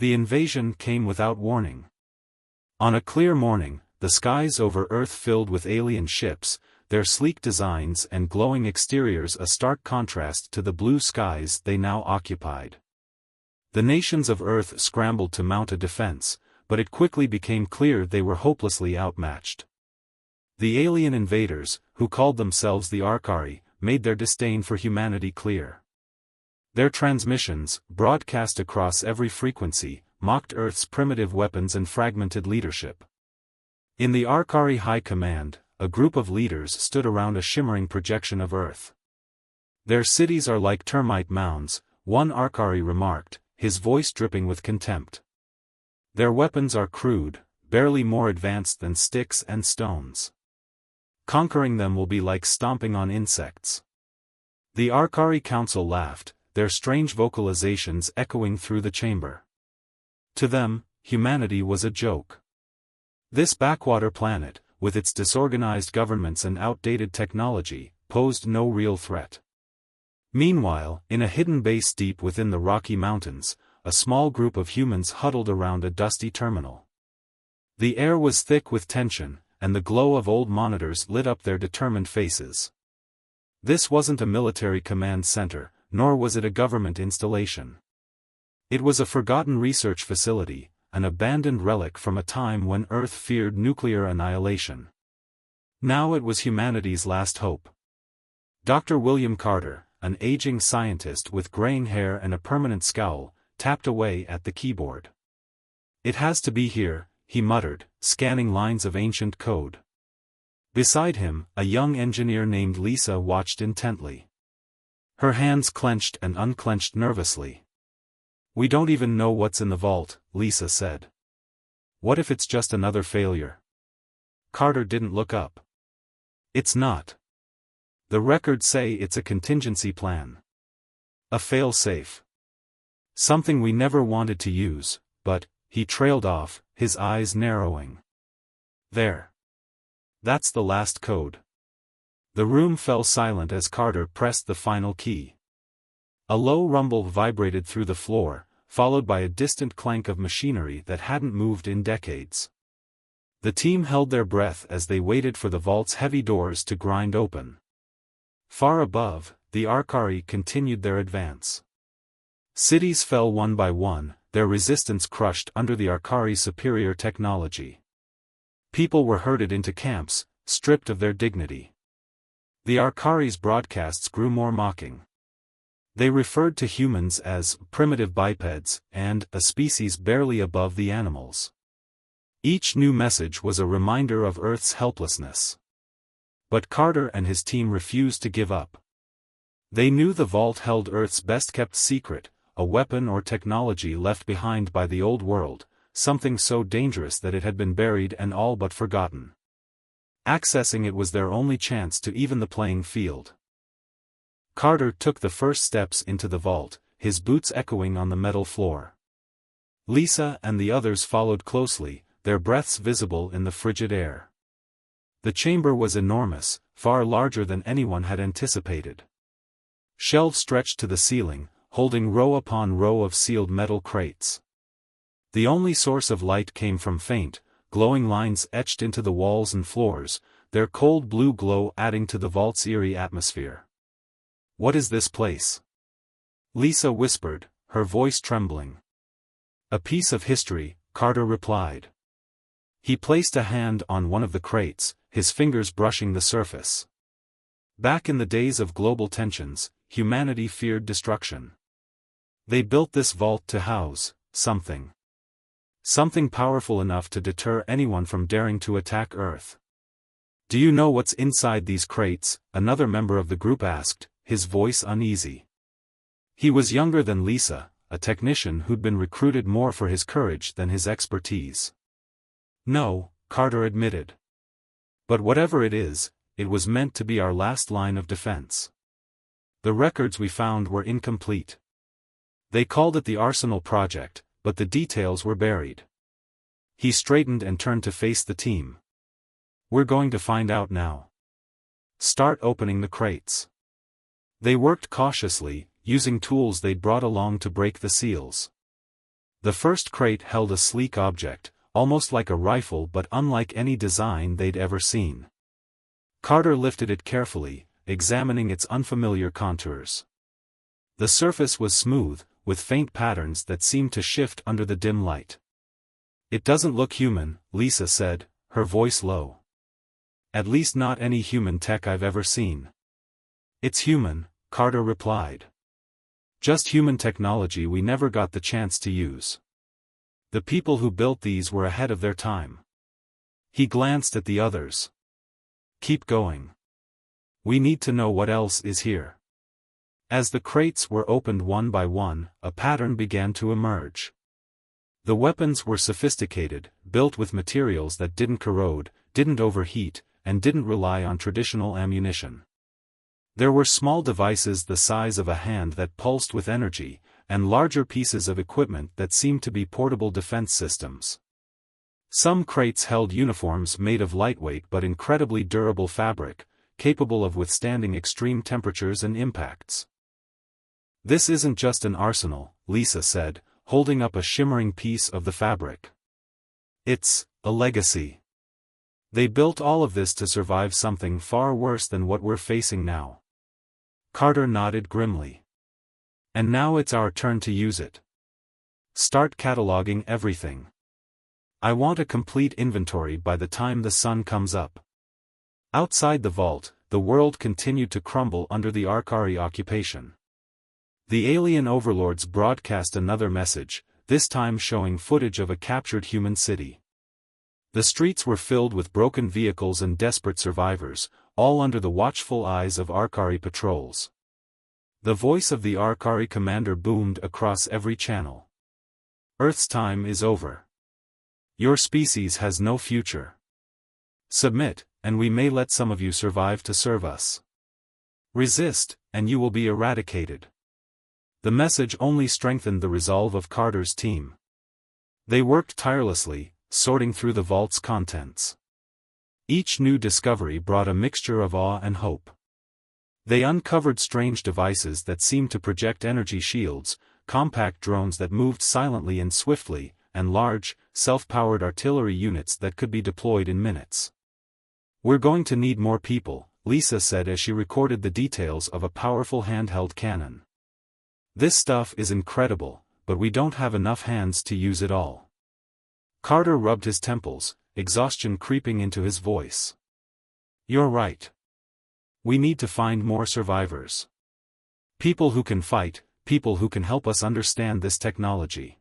The invasion came without warning. On a clear morning, the skies over Earth filled with alien ships, their sleek designs and glowing exteriors a stark contrast to the blue skies they now occupied. The nations of Earth scrambled to mount a defense, but it quickly became clear they were hopelessly outmatched. The alien invaders, who called themselves the Orcs, made their disdain for humanity clear. Their transmissions, broadcast across every frequency, mocked Earth's primitive weapons and fragmented leadership. In the Orcs High Command, a group of leaders stood around a shimmering projection of Earth. "Their cities are like termite mounds," one Orc remarked, his voice dripping with contempt. "Their weapons are crude, barely more advanced than sticks and stones. Conquering them will be like stomping on insects." The Orcs Council laughed, their strange vocalizations echoing through the chamber. To them, humanity was a joke. This backwater planet, with its disorganized governments and outdated technology, posed no real threat. Meanwhile, in a hidden base deep within the Rocky Mountains, a small group of humans huddled around a dusty terminal. The air was thick with tension, and the glow of old monitors lit up their determined faces. This wasn't a military command center, nor was it a government installation. It was a forgotten research facility, an abandoned relic from a time when Earth feared nuclear annihilation. Now it was humanity's last hope. Dr. William Carter, an aging scientist with graying hair and a permanent scowl, tapped away at the keyboard. "It has to be here," he muttered, scanning lines of ancient code. Beside him, a young engineer named Lisa watched intently. Her hands clenched and unclenched nervously. "We don't even know what's in the vault," Lisa said. "What if it's just another failure?" Carter didn't look up. "It's not. The records say it's a contingency plan. A fail-safe. Something we never wanted to use, but," he trailed off, his eyes narrowing. "There. That's the last code." The room fell silent as Carter pressed the final key. A low rumble vibrated through the floor, followed by a distant clank of machinery that hadn't moved in decades. The team held their breath as they waited for the vault's heavy doors to grind open. Far above, the Orcs continued their advance. Cities fell one by one, their resistance crushed under the Orcs' superior technology. People were herded into camps, stripped of their dignity. The Orcs' broadcasts grew more mocking. They referred to humans as primitive bipeds and a species barely above the animals. Each new message was a reminder of Earth's helplessness. But Carter and his team refused to give up. They knew the vault held Earth's best-kept secret, a weapon or technology left behind by the old world, something so dangerous that it had been buried and all but forgotten. Accessing it was their only chance to even the playing field. Carter took the first steps into the vault, his boots echoing on the metal floor. Lisa and the others followed closely, their breaths visible in the frigid air. The chamber was enormous, far larger than anyone had anticipated. Shelves stretched to the ceiling, holding row upon row of sealed metal crates. The only source of light came from faint, glowing lines etched into the walls and floors, their cold blue glow adding to the vault's eerie atmosphere. "What is this place?" Lisa whispered, her voice trembling. "A piece of history," Carter replied. He placed a hand on one of the crates, his fingers brushing the surface. Back in the days of global tensions, humanity feared destruction. They built this vault to house something. Something powerful enough to deter anyone from daring to attack Earth. "Do you know what's inside these crates?" another member of the group asked, his voice uneasy. He was younger than Lisa, a technician who'd been recruited more for his courage than his expertise. "No," Carter admitted. "But whatever it is, it was meant to be our last line of defense. The records we found were incomplete. They called it the Arsenal Project, but the details were buried." He straightened and turned to face the team. "We're going to find out now. Start opening the crates." They worked cautiously, using tools they'd brought along to break the seals. The first crate held a sleek object, almost like a rifle but unlike any design they'd ever seen. Carter lifted it carefully, examining its unfamiliar contours. The surface was smooth, with faint patterns that seemed to shift under the dim light. "It doesn't look human," Lisa said, her voice low. "At least not any human tech I've ever seen." "It's human," Carter replied. "Just human technology we never got the chance to use. The people who built these were ahead of their time." He glanced at the others. "Keep going. We need to know what else is here." As the crates were opened one by one, a pattern began to emerge. The weapons were sophisticated, built with materials that didn't corrode, didn't overheat, and didn't rely on traditional ammunition. There were small devices the size of a hand that pulsed with energy, and larger pieces of equipment that seemed to be portable defense systems. Some crates held uniforms made of lightweight but incredibly durable fabric, capable of withstanding extreme temperatures and impacts. "This isn't just an arsenal," Lisa said, holding up a shimmering piece of the fabric. "It's a legacy. They built all of this to survive something far worse than what we're facing now." Carter nodded grimly. "And now it's our turn to use it. Start cataloging everything. I want a complete inventory by the time the sun comes up." Outside the vault, the world continued to crumble under the Arcari occupation. The alien overlords broadcast another message, this time showing footage of a captured human city. The streets were filled with broken vehicles and desperate survivors, all under the watchful eyes of Arcari patrols. The voice of the Arcari commander boomed across every channel. "Earth's time is over. Your species has no future. Submit, and we may let some of you survive to serve us. Resist, and you will be eradicated." The message only strengthened the resolve of Carter's team. They worked tirelessly, sorting through the vault's contents. Each new discovery brought a mixture of awe and hope. They uncovered strange devices that seemed to project energy shields, compact drones that moved silently and swiftly, and large, self-powered artillery units that could be deployed in minutes. "We're going to need more people," Lisa said as she recorded the details of a powerful handheld cannon. "This stuff is incredible, but we don't have enough hands to use it all." Carter rubbed his temples, exhaustion creeping into his voice. "You're right. We need to find more survivors. People who can fight, people who can help us understand this technology.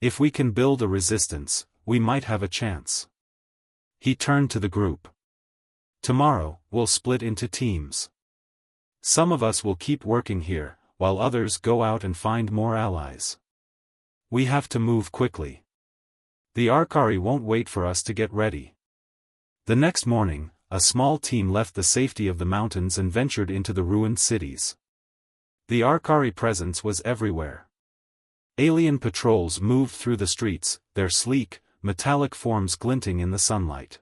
If we can build a resistance, we might have a chance." He turned to the group. "Tomorrow, we'll split into teams. Some of us will keep working here, while others go out and find more allies. We have to move quickly. The Arcari won't wait for us to get ready." The next morning, a small team left the safety of the mountains and ventured into the ruined cities. The Arcari presence was everywhere. Alien patrols moved through the streets, their sleek, metallic forms glinting in the sunlight.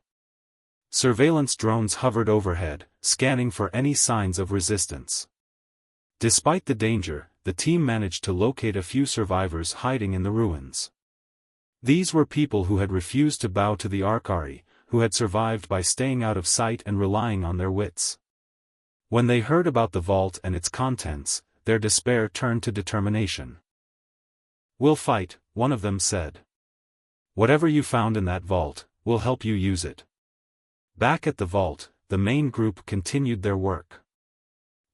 Surveillance drones hovered overhead, scanning for any signs of resistance. Despite the danger, the team managed to locate a few survivors hiding in the ruins. These were people who had refused to bow to the Arcari, who had survived by staying out of sight and relying on their wits. When they heard about the vault and its contents, their despair turned to determination. "We'll fight," one of them said. "Whatever you found in that vault, we'll help you use it." Back at the vault, the main group continued their work.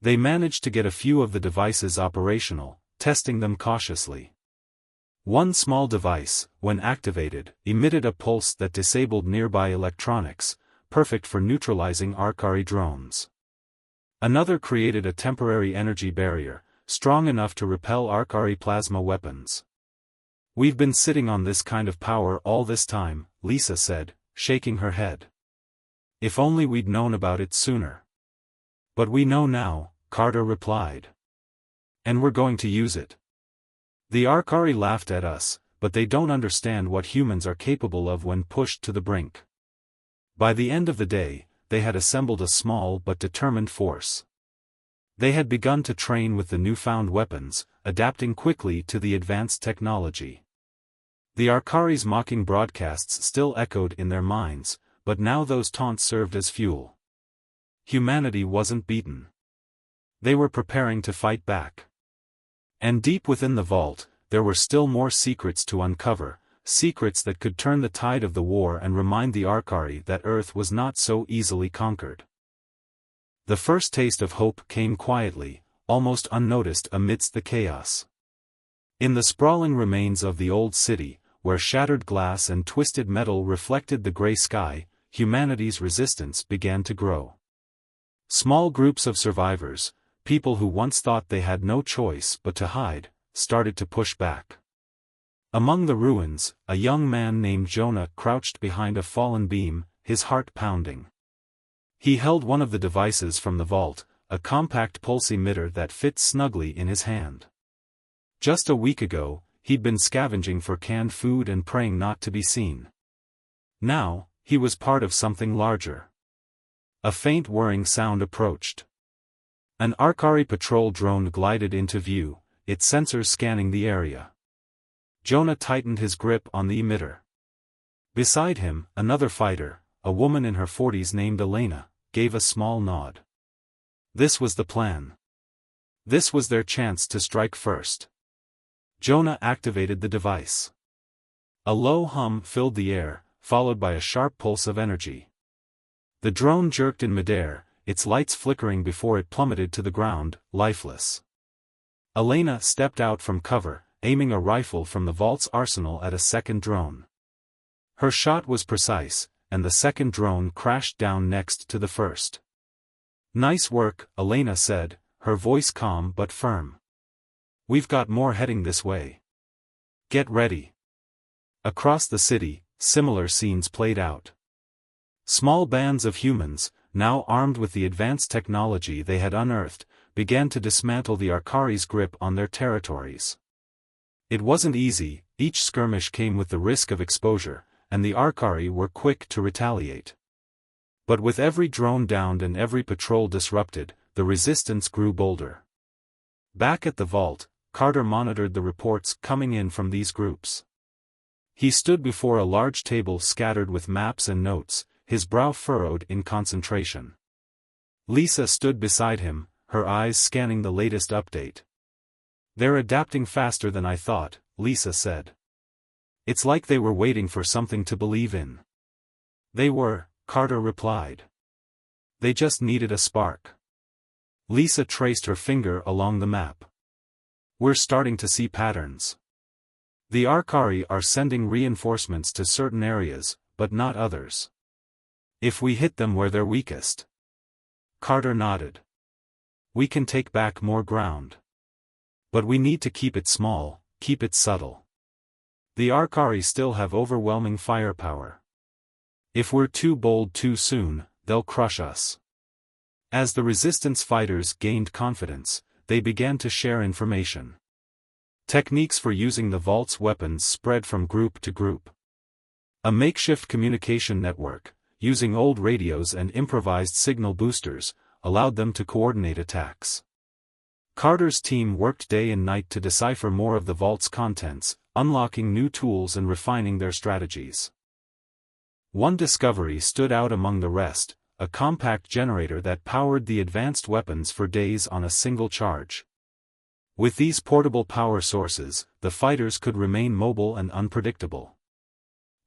They managed to get a few of the devices operational, testing them cautiously. One small device, when activated, emitted a pulse that disabled nearby electronics, perfect for neutralizing Arcari drones. Another created a temporary energy barrier, strong enough to repel Arcari plasma weapons. "We've been sitting on this kind of power all this time," Lisa said, shaking her head. "If only we'd known about it sooner." "But we know now," Carter replied. "And we're going to use it. The Arcari laughed at us, but they don't understand what humans are capable of when pushed to the brink." By the end of the day, they had assembled a small but determined force. They had begun to train with the newfound weapons, adapting quickly to the advanced technology. The Arcari's mocking broadcasts still echoed in their minds, but now those taunts served as fuel. Humanity wasn't beaten. They were preparing to fight back. And deep within the vault, there were still more secrets to uncover, secrets that could turn the tide of the war and remind the Arcari that Earth was not so easily conquered. The first taste of hope came quietly, almost unnoticed amidst the chaos. In the sprawling remains of the old city, where shattered glass and twisted metal reflected the gray sky, humanity's resistance began to grow. Small groups of survivors, people who once thought they had no choice but to hide, started to push back. Among the ruins, a young man named Jonah crouched behind a fallen beam, his heart pounding. He held one of the devices from the vault, a compact pulse emitter that fit snugly in his hand. Just a week ago, he'd been scavenging for canned food and praying not to be seen. Now, he was part of something larger. A faint whirring sound approached. An Arcari patrol drone glided into view, its sensors scanning the area. Jonah tightened his grip on the emitter. Beside him, another fighter, a woman in her 40s named Elena, gave a small nod. This was the plan. This was their chance to strike first. Jonah activated the device. A low hum filled the air, followed by a sharp pulse of energy. The drone jerked in midair, its lights flickering before it plummeted to the ground, lifeless. Elena stepped out from cover, aiming a rifle from the vault's arsenal at a second drone. Her shot was precise, and the second drone crashed down next to the first. "Nice work," Elena said, her voice calm but firm. "We've got more heading this way. Get ready." Across the city, similar scenes played out. Small bands of humans, now armed with the advanced technology they had unearthed, began to dismantle the Arcari's grip on their territories. It wasn't easy, each skirmish came with the risk of exposure, and the Arcari were quick to retaliate. But with every drone downed and every patrol disrupted, the resistance grew bolder. Back at the vault, Carter monitored the reports coming in from these groups. He stood before a large table scattered with maps and notes, his brow furrowed in concentration. Lisa stood beside him, her eyes scanning the latest update. "They're adapting faster than I thought," Lisa said. "It's like they were waiting for something to believe in." "They were," Carter replied. "They just needed a spark." Lisa traced her finger along the map. "We're starting to see patterns. The Arcari are sending reinforcements to certain areas, but not others. If we hit them where they're weakest." Carter nodded. "We can take back more ground. But we need to keep it small, keep it subtle. The Arcari still have overwhelming firepower. If we're too bold too soon, they'll crush us." As the resistance fighters gained confidence, they began to share information. Techniques for using the vault's weapons spread from group to group. A makeshift communication network, using old radios and improvised signal boosters, allowed them to coordinate attacks. Carter's team worked day and night to decipher more of the vault's contents, unlocking new tools and refining their strategies. One discovery stood out among the rest, a compact generator that powered the advanced weapons for days on a single charge. With these portable power sources, the fighters could remain mobile and unpredictable.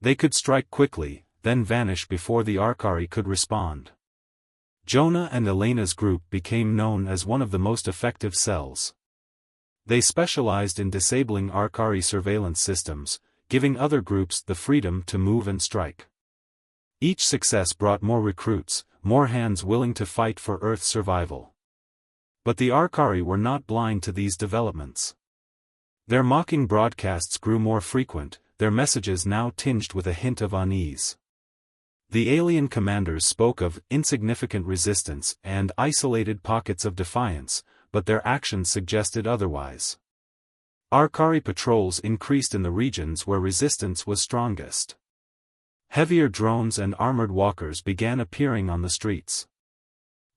They could strike quickly, then vanish before the Arcari could respond. Jonah and Elena's group became known as one of the most effective cells. They specialized in disabling Arcari surveillance systems, giving other groups the freedom to move and strike. Each success brought more recruits, more hands willing to fight for Earth's survival. But the Arcari were not blind to these developments. Their mocking broadcasts grew more frequent, their messages now tinged with a hint of unease. The alien commanders spoke of insignificant resistance and isolated pockets of defiance, but their actions suggested otherwise. Arcari patrols increased in the regions where resistance was strongest. Heavier drones and armored walkers began appearing on the streets.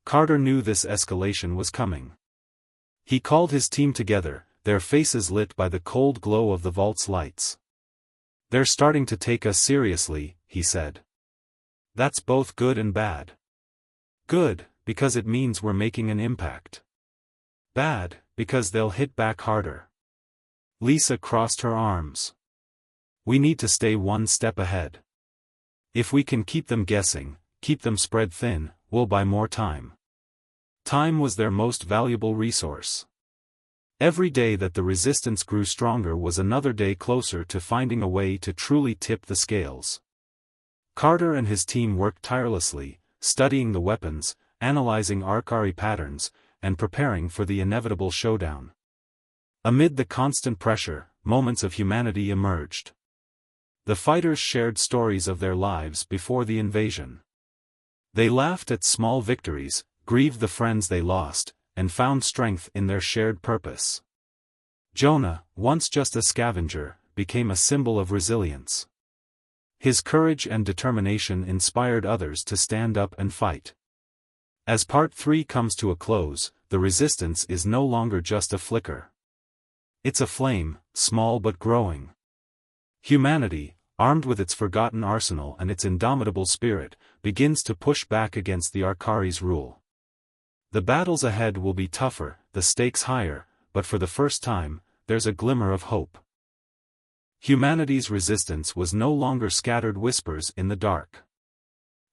Carter knew this escalation was coming. He called his team together, their faces lit by the cold glow of the vault's lights. "They're starting to take us seriously," he said. "That's both good and bad. Good, because it means we're making an impact. Bad, because they'll hit back harder." Lisa crossed her arms. "We need to stay one step ahead. If we can keep them guessing, keep them spread thin, we'll buy more time." Time was their most valuable resource. Every day that the resistance grew stronger was another day closer to finding a way to truly tip the scales. Carter and his team worked tirelessly, studying the weapons, analyzing Arcari patterns, and preparing for the inevitable showdown. Amid the constant pressure, moments of humanity emerged. The fighters shared stories of their lives before the invasion. They laughed at small victories, grieved the friends they lost, and found strength in their shared purpose. Jonah, once just a scavenger, became a symbol of resilience. His courage and determination inspired others to stand up and fight. As Part 3 comes to a close, the resistance is no longer just a flicker. It's a flame, small but growing. Humanity, armed with its forgotten arsenal and its indomitable spirit, begins to push back against the Arcari's rule. The battles ahead will be tougher, the stakes higher, but for the first time, there's a glimmer of hope. Humanity's resistance was no longer scattered whispers in the dark.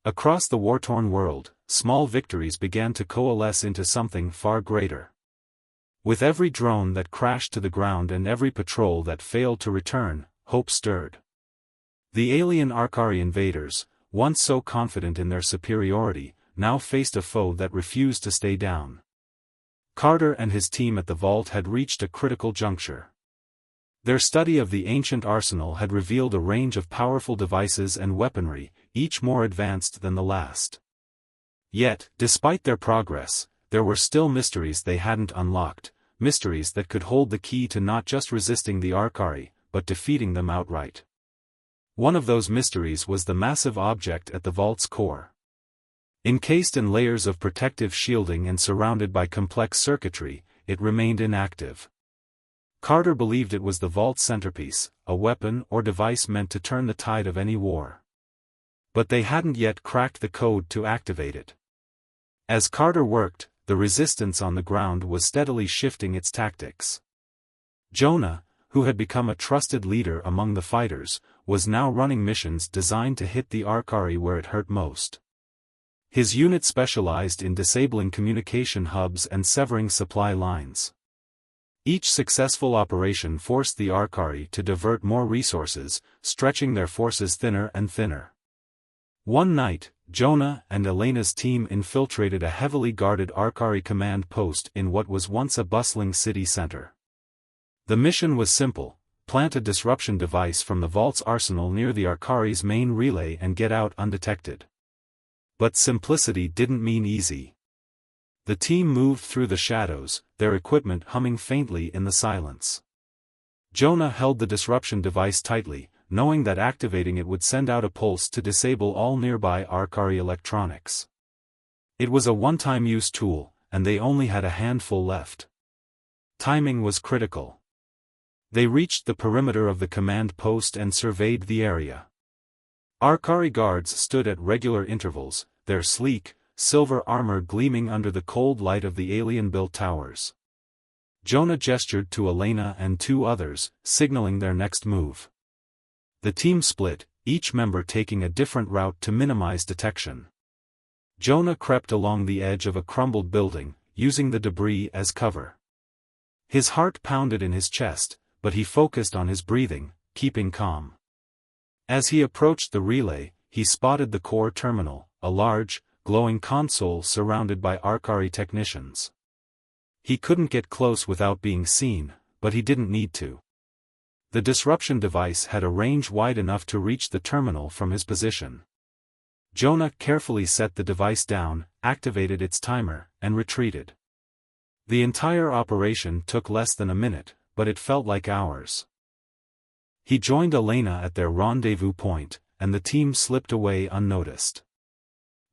Across the war-torn world, small victories began to coalesce into something far greater. With every drone that crashed to the ground and every patrol that failed to return, hope stirred. The alien Arcari invaders, once so confident in their superiority, now faced a foe that refused to stay down. Carter and his team at the vault had reached a critical juncture. Their study of the ancient arsenal had revealed a range of powerful devices and weaponry, each more advanced than the last. Yet, despite their progress, there were still mysteries they hadn't unlocked, mysteries that could hold the key to not just resisting the Arcari, but defeating them outright. One of those mysteries was the massive object at the vault's core. Encased in layers of protective shielding and surrounded by complex circuitry, it remained inactive. Carter believed it was the vault's centerpiece, a weapon or device meant to turn the tide of any war. But they hadn't yet cracked the code to activate it. As Carter worked, the resistance on the ground was steadily shifting its tactics. Jonah, who had become a trusted leader among the fighters, was now running missions designed to hit the Arcari where it hurt most. His unit specialized in disabling communication hubs and severing supply lines. Each successful operation forced the Arcari to divert more resources, stretching their forces thinner and thinner. One night, Jonah and Elena's team infiltrated a heavily guarded Arcari command post in what was once a bustling city center. The mission was simple: plant a disruption device from the vault's arsenal near the Arcari's main relay and get out undetected. But simplicity didn't mean easy. The team moved through the shadows, their equipment humming faintly in the silence. Jonah held the disruption device tightly, knowing that activating it would send out a pulse to disable all nearby Arcari electronics. It was a one-time use tool, and they only had a handful left. Timing was critical. They reached the perimeter of the command post and surveyed the area. Arcari guards stood at regular intervals, their sleek, silver armor gleaming under the cold light of the alien-built towers. Jonah gestured to Elena and two others, signaling their next move. The team split, each member taking a different route to minimize detection. Jonah crept along the edge of a crumbled building, using the debris as cover. His heart pounded in his chest, but he focused on his breathing, keeping calm. As he approached the relay, he spotted the core terminal, a large, glowing console surrounded by Arcari technicians. He couldn't get close without being seen, but he didn't need to. The disruption device had a range wide enough to reach the terminal from his position. Jonah carefully set the device down, activated its timer, and retreated. The entire operation took less than a minute, but it felt like hours. He joined Elena at their rendezvous point, and the team slipped away unnoticed.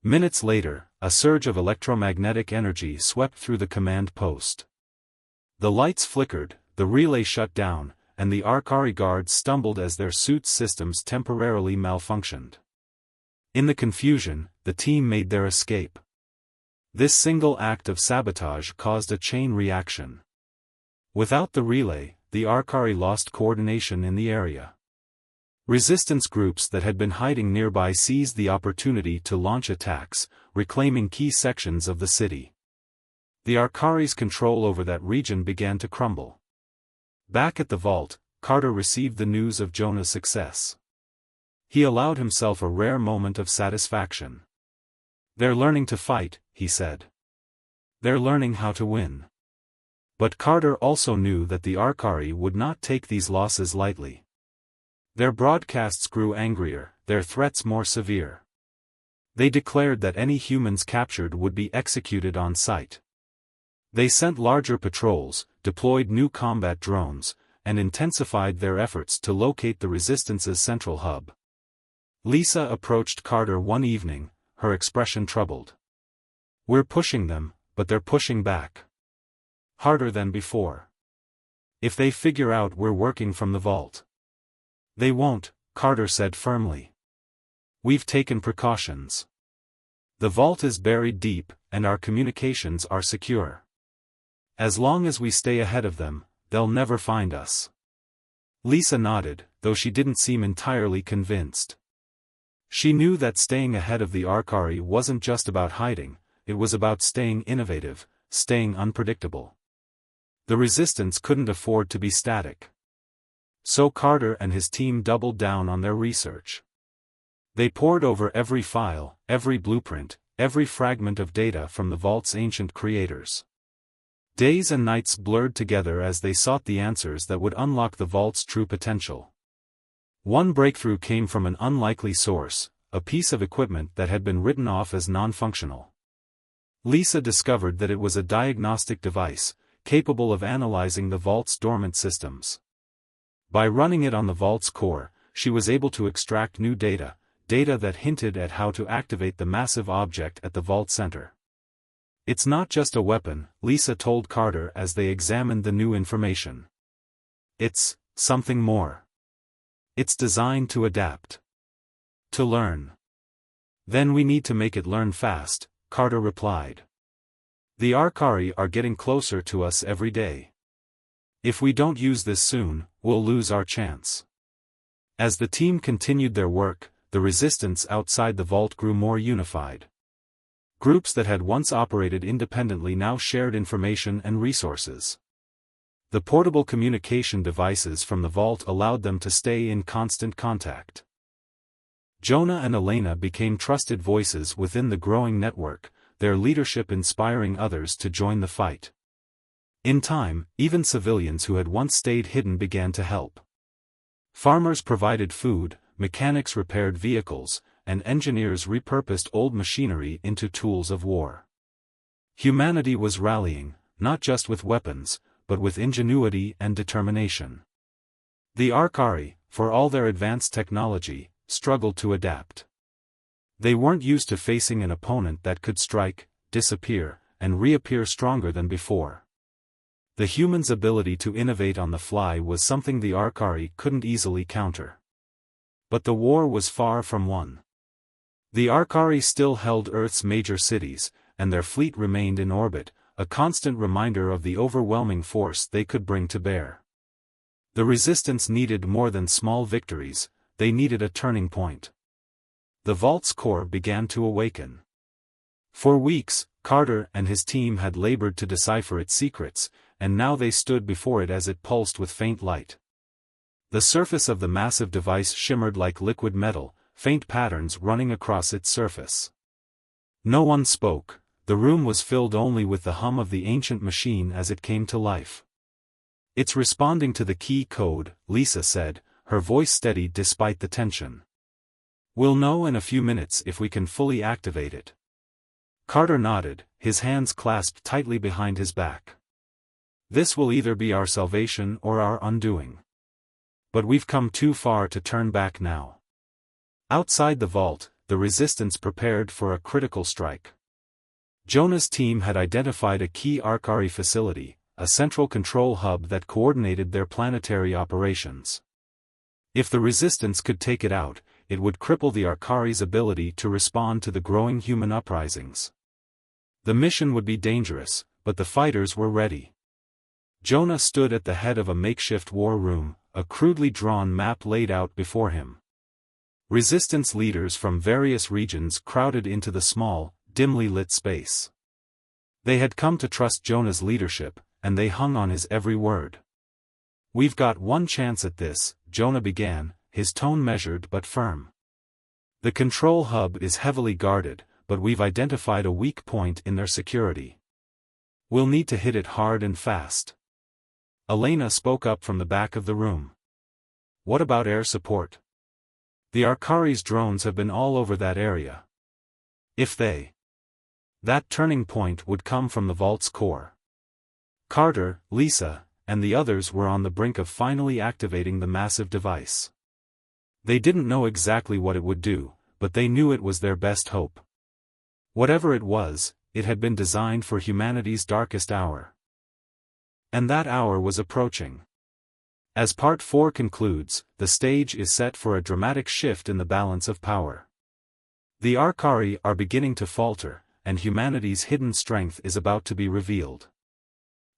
Minutes later, a surge of electromagnetic energy swept through the command post. The lights flickered, the relay shut down, and the Arcari guards stumbled as their suits' systems temporarily malfunctioned. In the confusion, the team made their escape. This single act of sabotage caused a chain reaction. Without the relay, the Arcari lost coordination in the area. Resistance groups that had been hiding nearby seized the opportunity to launch attacks, reclaiming key sections of the city. The Arcari's control over that region began to crumble. Back at the vault, Carter received the news of Jonah's success. He allowed himself a rare moment of satisfaction. "They're learning to fight," he said. "They're learning how to win." But Carter also knew that the Arcari would not take these losses lightly. Their broadcasts grew angrier, their threats more severe. They declared that any humans captured would be executed on sight. They sent larger patrols, deployed new combat drones, and intensified their efforts to locate the Resistance's central hub. Lisa approached Carter one evening, her expression troubled. "We're pushing them, but they're pushing back. Harder than before. If they figure out we're working from the vault." "They won't," Carter said firmly. "We've taken precautions. The vault is buried deep, and our communications are secure. As long as we stay ahead of them, they'll never find us." Lisa nodded, though she didn't seem entirely convinced. She knew that staying ahead of the Arcari wasn't just about hiding, it was about staying innovative, staying unpredictable. The Resistance couldn't afford to be static. So Carter and his team doubled down on their research. They pored over every file, every blueprint, every fragment of data from the vault's ancient creators. Days and nights blurred together as they sought the answers that would unlock the vault's true potential. One breakthrough came from an unlikely source, a piece of equipment that had been written off as non-functional. Lisa discovered that it was a diagnostic device, capable of analyzing the vault's dormant systems. By running it on the vault's core, she was able to extract new data that hinted at how to activate the massive object at the vault center. "It's not just a weapon," Lisa told Carter as they examined the new information. "It's something more. It's designed to adapt. To learn. Then we need to make it learn fast," Carter replied. "The Arcari are getting closer to us every day. If we don't use this soon, we'll lose our chance." As the team continued their work, the Resistance outside the vault grew more unified. Groups that had once operated independently now shared information and resources. The portable communication devices from the vault allowed them to stay in constant contact. Jonah and Elena became trusted voices within the growing network, their leadership inspiring others to join the fight. In time, even civilians who had once stayed hidden began to help. Farmers provided food, mechanics repaired vehicles, and engineers repurposed old machinery into tools of war. Humanity was rallying, not just with weapons, but with ingenuity and determination. The Arcari, for all their advanced technology, struggled to adapt. They weren't used to facing an opponent that could strike, disappear, and reappear stronger than before. The humans' ability to innovate on the fly was something the Arcari couldn't easily counter. But the war was far from won. The Arcari still held Earth's major cities, and their fleet remained in orbit, a constant reminder of the overwhelming force they could bring to bear. The Resistance needed more than small victories, they needed a turning point. The vault's core began to awaken. For weeks, Carter and his team had labored to decipher its secrets, and now they stood before it as it pulsed with faint light. The surface of the massive device shimmered like liquid metal, faint patterns running across its surface. No one spoke, the room was filled only with the hum of the ancient machine as it came to life. "It's responding to the key code," Lisa said, her voice steady despite the tension. "We'll know in a few minutes if we can fully activate it." Carter nodded, his hands clasped tightly behind his back. "This will either be our salvation or our undoing. But we've come too far to turn back now." Outside the vault, the Resistance prepared for a critical strike. Jonah's team had identified a key Arcari facility, a central control hub that coordinated their planetary operations. If the Resistance could take it out, it would cripple the Arcari's ability to respond to the growing human uprisings. The mission would be dangerous, but the fighters were ready. Jonah stood at the head of a makeshift war room, a crudely drawn map laid out before him. Resistance leaders from various regions crowded into the small, dimly lit space. They had come to trust Jonah's leadership, and they hung on his every word. "We've got one chance at this," Jonah began, his tone measured but firm. "The control hub is heavily guarded, but we've identified a weak point in their security. We'll need to hit it hard and fast." Elena spoke up from the back of the room. "What about air support? The Arcari's drones have been all over that area. If they..." That turning point would come from the vault's core. Carter, Lisa, and the others were on the brink of finally activating the massive device. They didn't know exactly what it would do, but they knew it was their best hope. Whatever it was, it had been designed for humanity's darkest hour. And that hour was approaching. As Part 4 concludes, the stage is set for a dramatic shift in the balance of power. The Arcari are beginning to falter, and humanity's hidden strength is about to be revealed.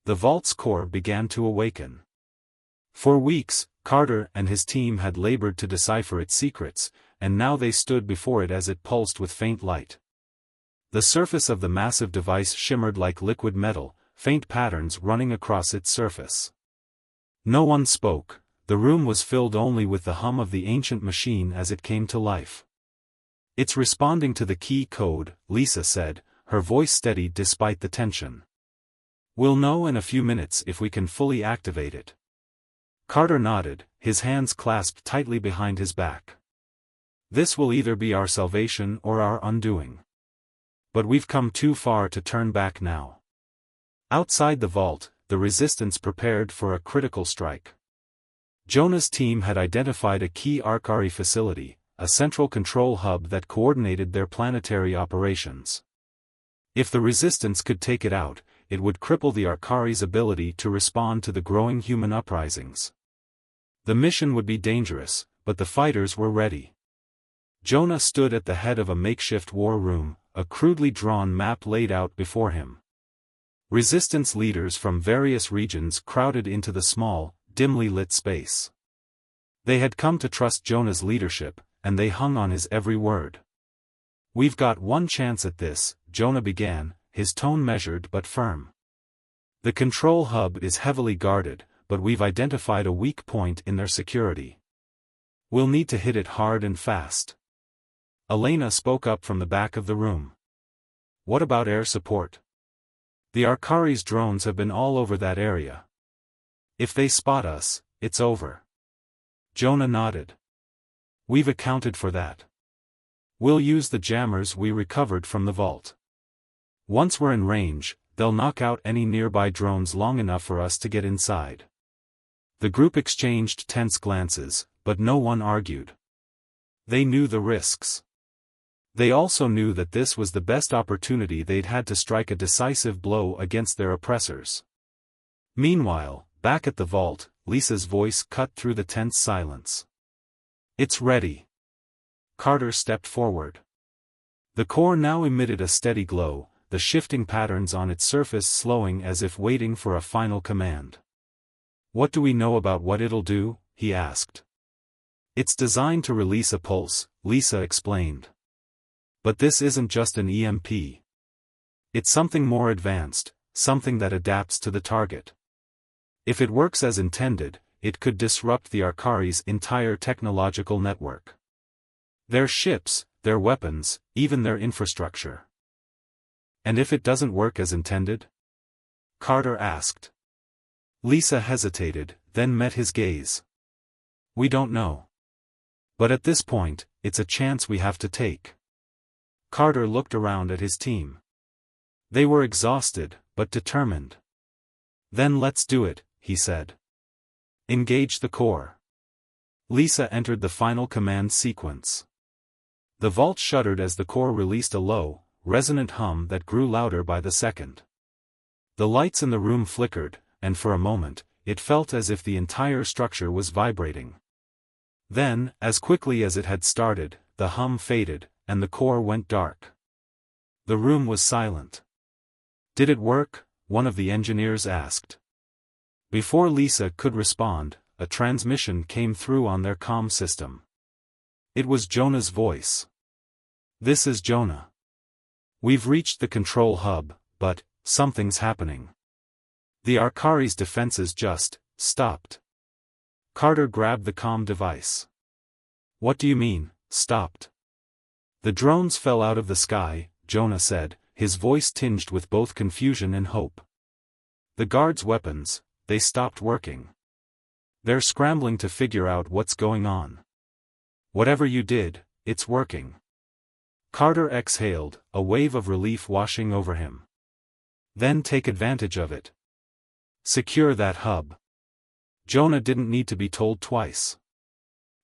The vault's core began to awaken. For weeks, Carter and his team had labored to decipher its secrets, and now they stood before it as it pulsed with faint light. The surface of the massive device shimmered like liquid metal, faint patterns running across its surface. No one spoke, the room was filled only with the hum of the ancient machine as it came to life. "It's responding to the key code," Lisa said, her voice steady despite the tension. "We'll know in a few minutes if we can fully activate it." Carter nodded, his hands clasped tightly behind his back. "This will either be our salvation or our undoing. But we've come too far to turn back now." Outside the vault, the Resistance prepared for a critical strike. Jonah's team had identified a key Arcari facility, a central control hub that coordinated their planetary operations. If the Resistance could take it out, it would cripple the Arcari's ability to respond to the growing human uprisings. The mission would be dangerous, but the fighters were ready. Jonah stood at the head of a makeshift war room, a crudely drawn map laid out before him. Resistance leaders from various regions crowded into the small, dimly lit space. They had come to trust Jonah's leadership, and they hung on his every word. "We've got one chance at this," Jonah began, his tone measured but firm. "The control hub is heavily guarded, but we've identified a weak point in their security. We'll need to hit it hard and fast." Elena spoke up from the back of the room. "What about air support? The Arcari's drones have been all over that area. If they spot us, it's over." Jonah nodded. "We've accounted for that. We'll use the jammers we recovered from the vault. Once we're in range, they'll knock out any nearby drones long enough for us to get inside." The group exchanged tense glances, but no one argued. They knew the risks. They also knew that this was the best opportunity they'd had to strike a decisive blow against their oppressors. Meanwhile, back at the vault, Lisa's voice cut through the tense silence. "It's ready." Carter stepped forward. The core now emitted a steady glow, the shifting patterns on its surface slowing as if waiting for a final command. "What do we know about what it'll do?" he asked. "It's designed to release a pulse," Lisa explained. "But this isn't just an EMP. It's something more advanced, something that adapts to the target. If it works as intended, it could disrupt the Arcari's entire technological network. Their ships, their weapons, even their infrastructure." "And if it doesn't work as intended?" Carter asked. Lisa hesitated, then met his gaze. "We don't know. But at this point, it's a chance we have to take." Carter looked around at his team. They were exhausted, but determined. "Then let's do it," he said. "Engage the core." Lisa entered the final command sequence. The vault shuddered as the core released a low, resonant hum that grew louder by the second. The lights in the room flickered, and for a moment, it felt as if the entire structure was vibrating. Then, as quickly as it had started, the hum faded, and the core went dark. The room was silent. "Did it work?" one of the engineers asked. Before Lisa could respond, a transmission came through on their comm system. It was Jonah's voice. "This is Jonah. We've reached the control hub, but something's happening. The Arcari's defenses just stopped." Carter grabbed the comm device. "What do you mean, stopped?" "The drones fell out of the sky," Jonah said, his voice tinged with both confusion and hope. "The guards' weapons, they stopped working. They're scrambling to figure out what's going on. Whatever you did, it's working." Carter exhaled, a wave of relief washing over him. "Then take advantage of it. Secure that hub." Jonah didn't need to be told twice.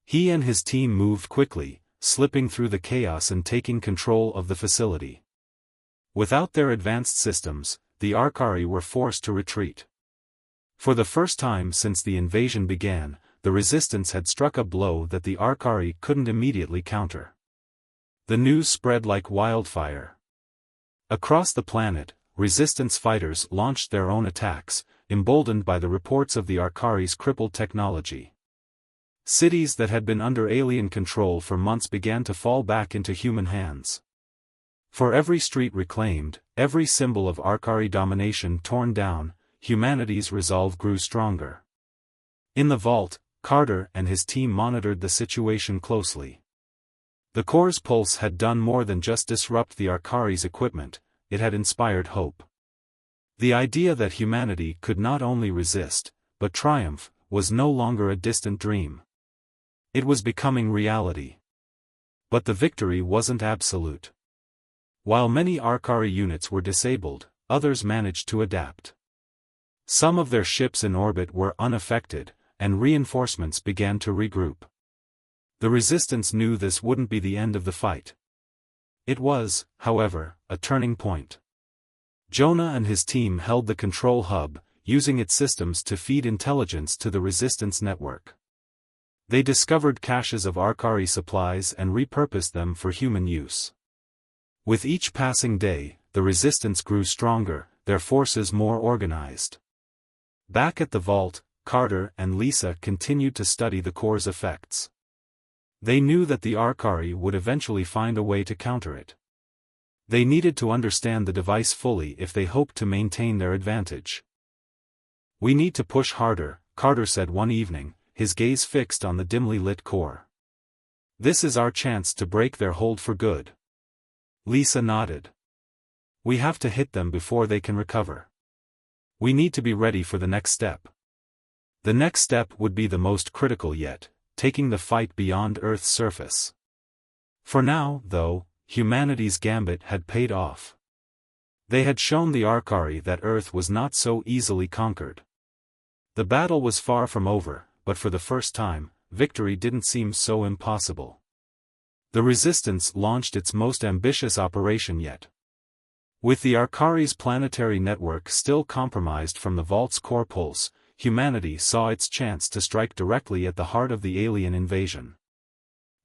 He and his team moved quickly, slipping through the chaos and taking control of the facility. Without their advanced systems, the Arcari were forced to retreat. For the first time since the invasion began, the Resistance had struck a blow that the Arcari couldn't immediately counter. The news spread like wildfire. Across the planet, Resistance fighters launched their own attacks, emboldened by the reports of the Arcari's crippled technology. Cities that had been under alien control for months began to fall back into human hands. For every street reclaimed, every symbol of Arcari domination torn down, humanity's resolve grew stronger. In the vault, Carter and his team monitored the situation closely. The core's pulse had done more than just disrupt the Arcari's equipment, it had inspired hope. The idea that humanity could not only resist, but triumph, was no longer a distant dream. It was becoming reality. But the victory wasn't absolute. While many Arcari units were disabled, others managed to adapt. Some of their ships in orbit were unaffected, and reinforcements began to regroup. The Resistance knew this wouldn't be the end of the fight. It was, however, a turning point. Jonah and his team held the control hub, using its systems to feed intelligence to the Resistance network. They discovered caches of Arcari supplies and repurposed them for human use. With each passing day, the Resistance grew stronger, their forces more organized. Back at the vault, Carter and Lisa continued to study the core's effects. They knew that the Arcari would eventually find a way to counter it. They needed to understand the device fully if they hoped to maintain their advantage. "We need to push harder," Carter said one evening, his gaze fixed on the dimly lit core. "This is our chance to break their hold for good." Lisa nodded. "We have to hit them before they can recover. We need to be ready for the next step." The next step would be the most critical yet, taking the fight beyond Earth's surface. For now, though, humanity's gambit had paid off. They had shown the Arcari that Earth was not so easily conquered. The battle was far from over, but for the first time, victory didn't seem so impossible. The Resistance launched its most ambitious operation yet. With the Arcari's planetary network still compromised from the vault's core pulse, humanity saw its chance to strike directly at the heart of the alien invasion.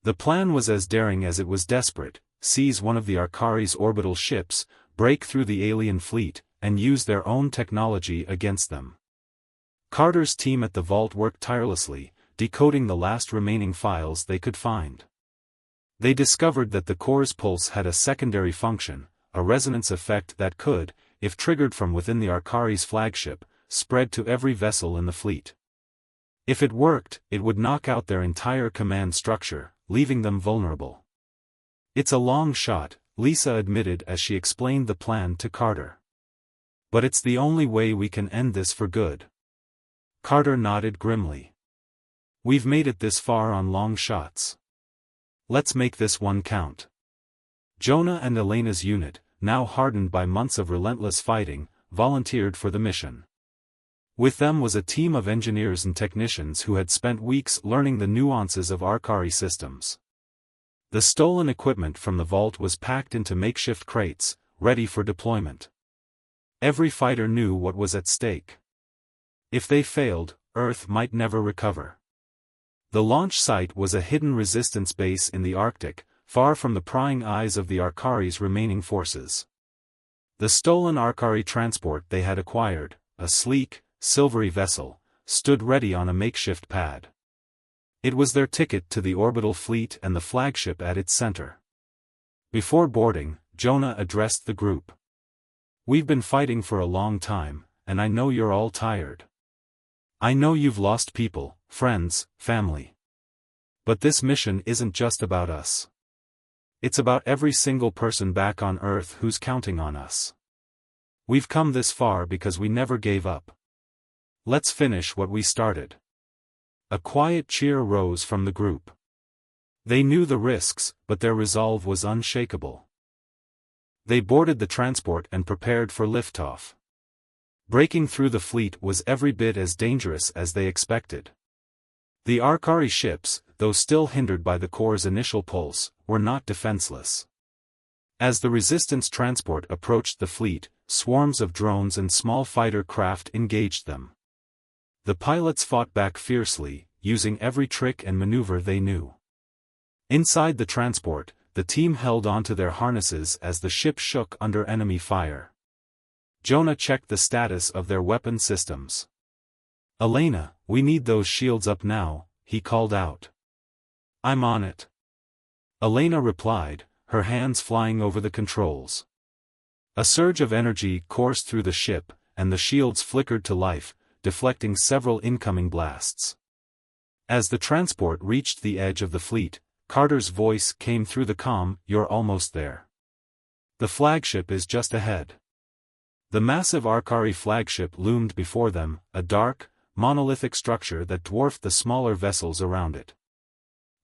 The plan was as daring as it was desperate: seize one of the Arcari's orbital ships, break through the alien fleet, and use their own technology against them. Carter's team at the vault worked tirelessly, decoding the last remaining files they could find. They discovered that the core's pulse had a secondary function, a resonance effect that could, if triggered from within the Arcari's flagship, spread to every vessel in the fleet. If it worked, it would knock out their entire command structure, leaving them vulnerable. "It's a long shot," Lisa admitted as she explained the plan to Carter. "But it's the only way we can end this for good." Carter nodded grimly. "We've made it this far on long shots. Let's make this one count." Jonah and Elena's unit, now hardened by months of relentless fighting, volunteered for the mission. With them was a team of engineers and technicians who had spent weeks learning the nuances of Arcari systems. The stolen equipment from the vault was packed into makeshift crates, ready for deployment. Every fighter knew what was at stake. If they failed, Earth might never recover. The launch site was a hidden resistance base in the Arctic, far from the prying eyes of the Arcari's remaining forces. The stolen Arcari transport they had acquired, a sleek, silvery vessel, stood ready on a makeshift pad. It was their ticket to the orbital fleet and the flagship at its center. Before boarding, Jonah addressed the group. "We've been fighting for a long time, and I know you're all tired. I know you've lost people, friends, family. But this mission isn't just about us. It's about every single person back on Earth who's counting on us. We've come this far because we never gave up. Let's finish what we started." A quiet cheer rose from the group. They knew the risks, but their resolve was unshakable. They boarded the transport and prepared for liftoff. Breaking through the fleet was every bit as dangerous as they expected. The Arcari ships, though still hindered by the core's initial pulse, were not defenseless. As the Resistance transport approached the fleet, swarms of drones and small fighter craft engaged them. The pilots fought back fiercely, using every trick and maneuver they knew. Inside the transport, the team held onto their harnesses as the ship shook under enemy fire. Jonah checked the status of their weapon systems. "Elena, we need those shields up now," he called out. "I'm on it." Elena replied, her hands flying over the controls. A surge of energy coursed through the ship, and the shields flickered to life, deflecting several incoming blasts. As the transport reached the edge of the fleet, Carter's voice came through the comm, "You're almost there. The flagship is just ahead." The massive Arcari flagship loomed before them, a dark, monolithic structure that dwarfed the smaller vessels around it.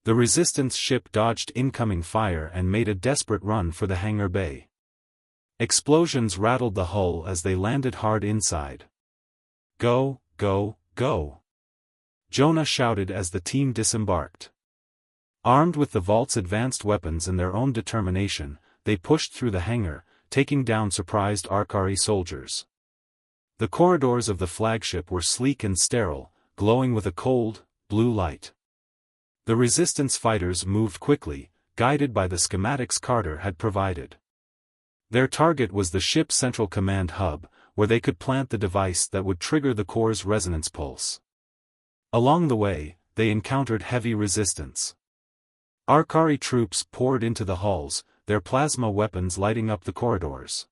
The Resistance ship dodged incoming fire and made a desperate run for the hangar bay. Explosions rattled the hull as they landed hard inside. "Go, go, go!" Jonah shouted as the team disembarked. Armed with the vault's advanced weapons and their own determination, they pushed through the hangar, taking down surprised Arcari soldiers. The corridors of the flagship were sleek and sterile, glowing with a cold, blue light. The Resistance fighters moved quickly, guided by the schematics Carter had provided. Their target was the ship's central command hub, where they could plant the device that would trigger the core's resonance pulse. Along the way, they encountered heavy resistance. Arcari troops poured into the halls, their plasma weapons lighting up the corridors.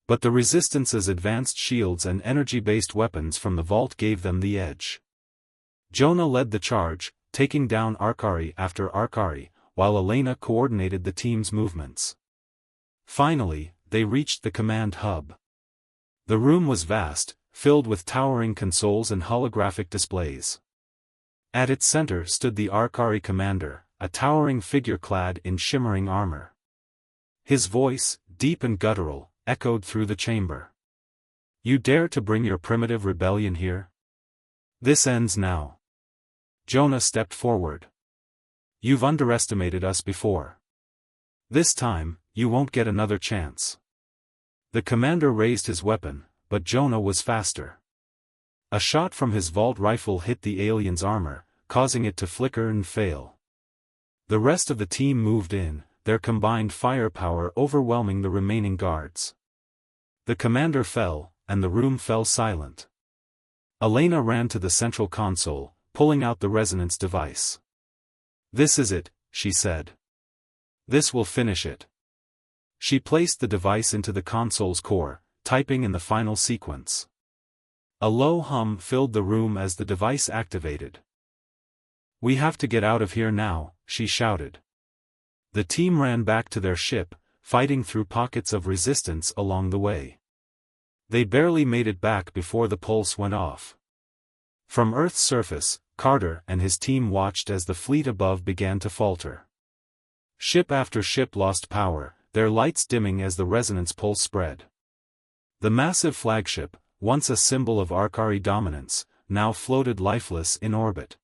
But the Resistance's advanced shields and energy-based weapons from the vault gave them the edge. Jonah led the charge, taking down Arcari after Arcari, while Elena coordinated the team's movements. Finally, they reached the command hub. The room was vast, filled with towering consoles and holographic displays. At its center stood the Arcari commander, a towering figure clad in shimmering armor. His voice, deep and guttural, echoed through the chamber. "You dare to bring your primitive rebellion here? This ends now." Jonah stepped forward. "You've underestimated us before. This time, you won't get another chance." The commander raised his weapon, but Jonah was faster. A shot from his vault rifle hit the alien's armor, causing it to flicker and fail. The rest of the team moved in, their combined firepower overwhelming the remaining guards. The commander fell, and the room fell silent. Elena ran to the central console, pulling out the resonance device. "This is it," she said. "This will finish it." She placed the device into the console's core, typing in the final sequence. A low hum filled the room as the device activated. "We have to get out of here now," she shouted. The team ran back to their ship, fighting through pockets of resistance along the way. They barely made it back before the pulse went off. From Earth's surface, Carter and his team watched as the fleet above began to falter. Ship after ship lost power, their lights dimming as the resonance pulse spread. The massive flagship, once a symbol of Arcari dominance, now floated lifeless in orbit.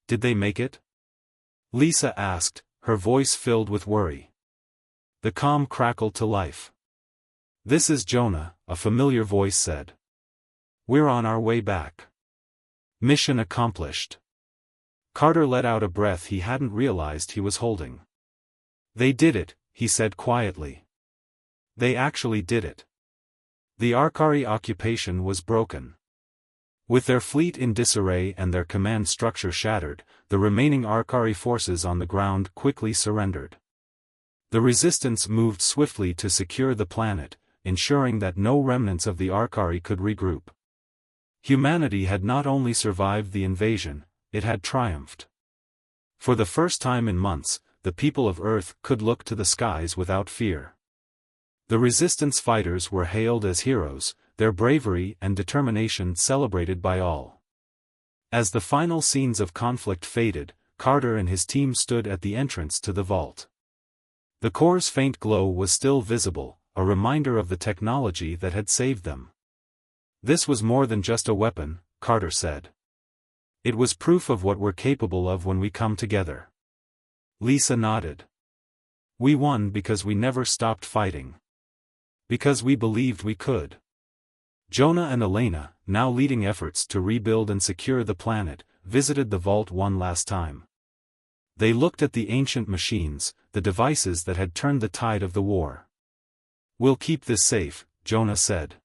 "Did they make it?" Lisa asked, her voice filled with worry. The comm crackled to life. "This is Jonah," a familiar voice said. We're on our way back. Mission accomplished. Carter let out a breath he hadn't realized he was holding. They did it, he said quietly. They actually did it. The Arcari occupation was broken. With their fleet in disarray and their command structure shattered, the remaining Arcari forces on the ground quickly surrendered. The resistance moved swiftly to secure the planet, ensuring that no remnants of the Arcari could regroup. Humanity had not only survived the invasion, it had triumphed. For the first time in months, the people of Earth could look to the skies without fear. The resistance fighters were hailed as heroes, their bravery and determination celebrated by all. As the final scenes of conflict faded, Carter and his team stood at the entrance to the vault. The core's faint glow was still visible, a reminder of the technology that had saved them. This was more than just a weapon, Carter said. It was proof of what we're capable of when we come together. Lisa nodded. We won because we never stopped fighting. Because we believed we could. Jonah and Elena, now leading efforts to rebuild and secure the planet, visited the vault one last time. They looked at the ancient machines, the devices that had turned the tide of the war. We'll keep this safe, Jonah said.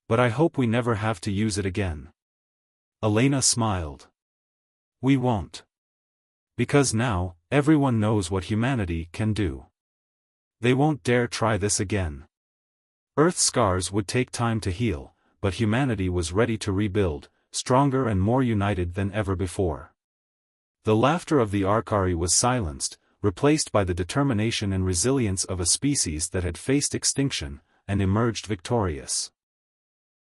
But I hope we never have to use it again. Elena smiled. We won't. Because now, everyone knows what humanity can do. They won't dare try this again. Earth's scars would take time to heal, but humanity was ready to rebuild, stronger and more united than ever before. The laughter of the Arcari was silenced, replaced by the determination and resilience of a species that had faced extinction, and emerged victorious.